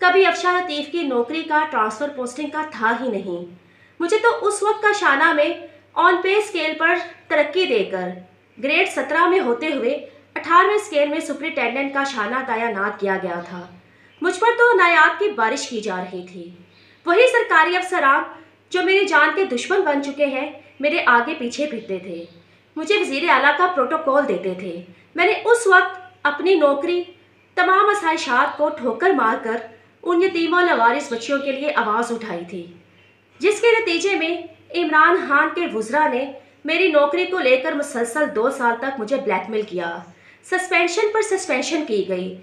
کبھی افشا لطیف کی نوکری کا ٹرانسفر پوسٹنگ کا تھا ہی نہیں۔ مجھے تو اس وقت کا شانہ میں آن پے اسکیل پر ترقی دے کر گریڈ 17 میں ہوتے ہوئے 18ویں اسکیل میں سپرنٹینڈنٹ کا شانہ تعینات کیا گیا تھا۔ مجھ پر تو عنایات کی بارش کی جا رہی تھی۔ وہی سرکاری افسران جو میری جان کے دشمن بن چکے ہیں میرے آگے پیچھے پھرتے تھے، مجھے وزیر اعلیٰ کا پروٹوکول دیتے تھے۔ میں نے اس وقت اپنی نوکری، تمام آسائشات کو ٹھوکر مار کر ان یتیم و لاوارث بچیوں کے لیے آواز اٹھائی تھی، جس کے نتیجے میں عمران خان کے وزراء نے میری نوکری کو لے کر مسلسل 2 سال تک مجھے بلیک میل کیا۔ سسپینشن پر سسپینشن کی گئی،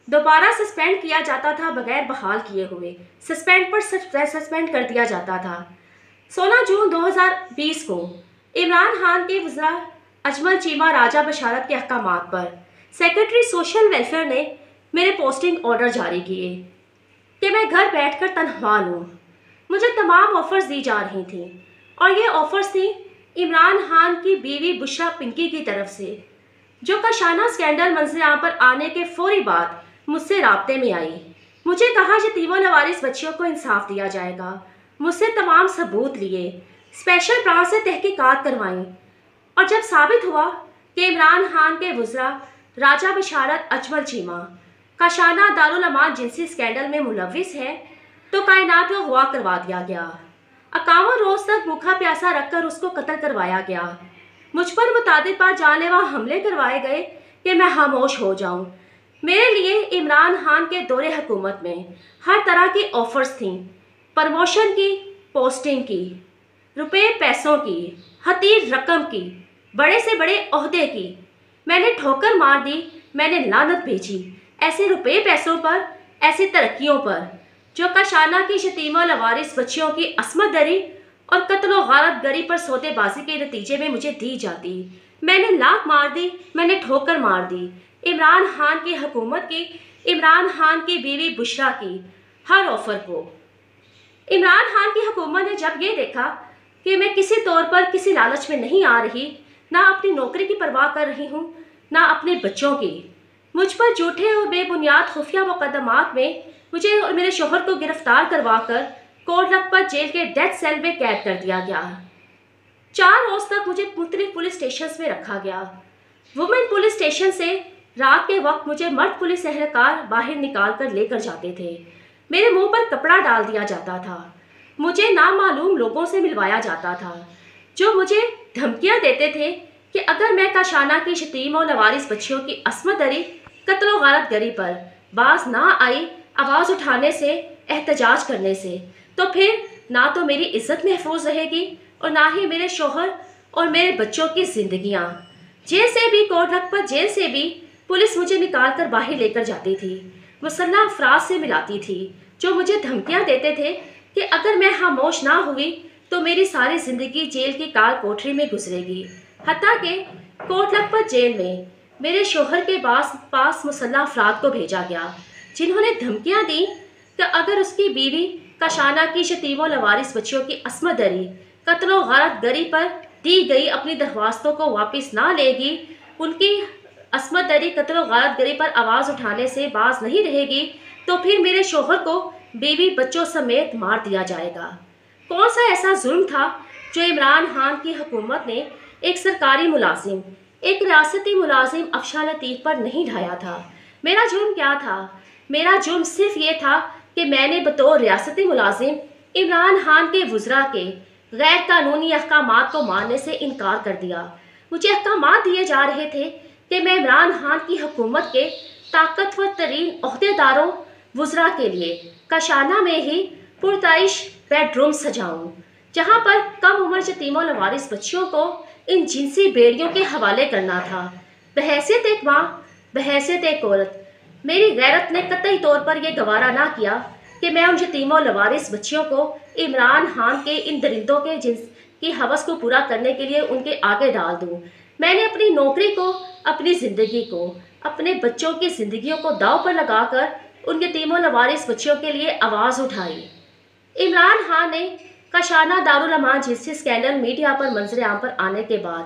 دوبارہ سسپینڈ کیا جاتا تھا بغیر بحال کیے ہوئے، سسپینڈ پر سسپینڈ کر دیا جاتا تھا۔ 16 جون 2020 کو عمران خان کے وزراء اجمل چیمہ راجہ بشارت کے احکامات پر سیکرٹری سوشل ویلفیئر نے میرے پوسٹنگ آرڈر جاری کیے کہ میں گھر بیٹھ کر تنخواہ لوں۔ مجھے تمام آفرز دی جا رہی تھیں اور یہ آفرز تھیں عمران خان کی بیوی بشرا پنکی کی طرف سے، جو کاشانہ اسکینڈل منظر عام پر آنے کے فوری بعد مجھ سے رابطے میں آئی۔ مجھے کہا یتیم و لاوارث بچیوں کو انصاف دیا جائے گا۔ مجھ سے تمام ثبوت لیے، اسپیشل برانچ سے تحقیقات کروائیں، اور جب ثابت ہوا کہ عمران خان کے وزراء راجہ بشارت اجمل چیمہ کاشانہ دارالامان جنسی اسکینڈل میں ملوث ہے تو کائنات کو اغوا کروا دیا گیا۔ 51 روز تک بھوکھا پیاسا رکھ کر اس کو قتل کروایا گیا۔ مجھ پر متعدد بار جان لیوا حملے کروائے گئے کہ میں خاموش ہو جاؤں۔ میرے لیے عمران خان کے دور حکومت میں ہر طرح کی آفرز تھیں، پروموشن کی، پوسٹنگ کی، روپے پیسوں کی، حقیر رقم کی، بڑے سے بڑے عہدے کی۔ میں نے ٹھوکر مار دی، میں نے لعنت بھیجی ایسے روپے پیسوں پر، ایسی ترقیوں پر جو کاشانہ کی یتیم و لاوارث بچیوں کی عصمت دری اور قتل و غارت گری پر سودے بازی کے نتیجے میں مجھے دی جاتی۔ میں نے لاک مار دی، میں نے ٹھوکر مار دی عمران خان کی حکومت کی، عمران خان کی بیوی بشرا کی ہر آفر کو۔ عمران خان کی حکومت نے جب یہ دیکھا کہ میں کسی طور پر کسی لالچ میں نہیں آ رہی، نہ اپنی نوکری کی پرواہ کر رہی ہوں، نہ اپنے بچوں کی، مجھ پر جھوٹے اور بے بنیاد خفیہ مقدمات میں مجھے اور میرے شوہر کو گرفتار کروا کر کوٹ لکھپت جیل کے ڈیتھ سیل میں قید کر دیا گیا۔ 4 روز تک مجھے مختلف پولیس اسٹیشنز میں رکھا گیا۔ وومن پولیس اسٹیشن سے رات کے وقت مجھے مرد پولیس اہلکار باہر نکال کر لے کر جاتے تھے۔ میرے منہ پر کپڑا ڈال دیا جاتا تھا، مجھے نامعلوم لوگوں سے ملوایا جاتا تھا جو مجھے دھمکیاں دیتے تھے کہ اگر میں کاشانہ کی یتیم و لاوارث بچیوں کی عصمت دری، قتل و غارت گری پر باز نہ آئی، آواز اٹھانے سے، احتجاج کرنے سے، تو پھر نہ تو میری عزت محفوظ رہے گی اور نہ ہی میرے شوہر اور میرے بچوں کی زندگیاں۔ جیل سے بھی، کوٹ لکھپت جیل سے بھی پولیس مجھے نکال کر باہر لے کر جاتی تھی، مسلح افراد سے ملاتی تھی جو مجھے دھمکیاں دیتے تھے کہ اگر میں خاموش نہ ہوئی تو میری ساری زندگی جیل کی کال کوٹری میں گزرے گی۔ حتیٰ کہ کوٹ لکھپت جیل میں میرے شوہر کے پاس مسلح افراد کو بھیجا گیا جنہوں نے دھمکیاں دیں کہ اگر اس کی بیوی کاشانہ کی یتیم و لاوارث بچیوں کی عصمت دری، قتل و غارت گری پر دی گئی اپنی درخواستوں کو واپس نہ لے گی، ان کی عصمت دری، قتل و غارت گری پر آواز اٹھانے سے باز نہیں رہے گی، تو پھر میرے شوہر کو بیوی بچوں سمیت مار دیا جائے گا۔ کون سا ایسا ظلم تھا جو عمران خان کی حکومت نے ایک سرکاری ملازم، ایک ریاستی ملازم افشا لطیف پر نہیں ڈھایا تھا؟ میرا جرم کیا تھا؟ میرا جرم صرف یہ تھا کہ میں نے بطور ریاستی ملازم عمران خان کے وزراء کے غیر قانونی احکامات کو ماننے سے انکار کر دیا۔ مجھے احکامات دیے جا رہے تھے کہ میں عمران خان کی حکومت کے طاقتور ترین عہدیداروں، وزراء کے لیے کاشانہ میں ہی پرتعیش بیڈ روم سجاؤں، جہاں پر کم عمر یتیم و لاوارث بچیوں کو ان جنسی بیڑیوں کے حوالے کرنا تھا۔ بحیثیت ایک ماں، بحیثیت ایک عورت، میری غیرت نے قطعی طور پر یہ گوارا نہ کیا کہ میں ان یتیم و لاوارث بچیوں کو عمران خان کے ان درندوں کے جنس کی ہوس کو پورا کرنے کے لیے ان کے آگے ڈال دوں۔ میں نے اپنی نوکری کو، اپنی زندگی کو، اپنے بچوں کی زندگیوں کو داؤ پر لگا کر ان یتیم و لاوارث بچیوں کے لیے آواز اٹھائی۔ عمران خان نے کاشانہ دارالامان جنسی اسکینڈل میڈیا پر منظر عام پر آنے کے بعد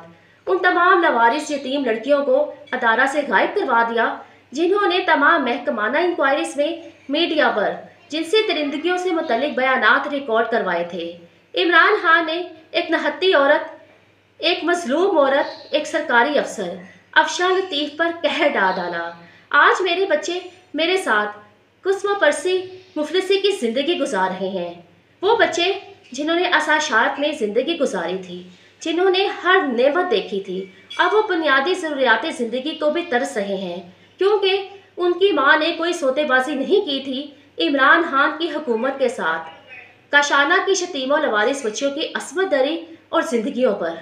ان تمام لاوارث یتیم لڑکیوں کو ادارہ سے غائب کروا دیا جنہوں نے تمام محکمانہ انکوائریز میں میڈیا پر جنسی درندگیوں سے متعلق بیانات ریکارڈ کروائے تھے۔ عمران خان نے ایک نہتی عورت، ایک مظلوم عورت، ایک سرکاری افسر افشاں لطیف پر قہر ڈالا۔ آج میرے بچے میرے ساتھ قسم پرسی مفلسی کی زندگی گزار رہے ہیں۔ وہ بچے جنہوں نے آسائشات میں زندگی گزاری تھی، جنہوں نے ہر نعمت دیکھی تھی، اب وہ بنیادی ضروریات زندگی کو بھی ترس رہے ہیں کیونکہ ان کی ماں نے کوئی سوتے بازی نہیں کی تھی عمران خان کی حکومت کے ساتھ کاشانہ کی یتیم و لاوارث بچیوں کی عصمت دری اور زندگیوں پر۔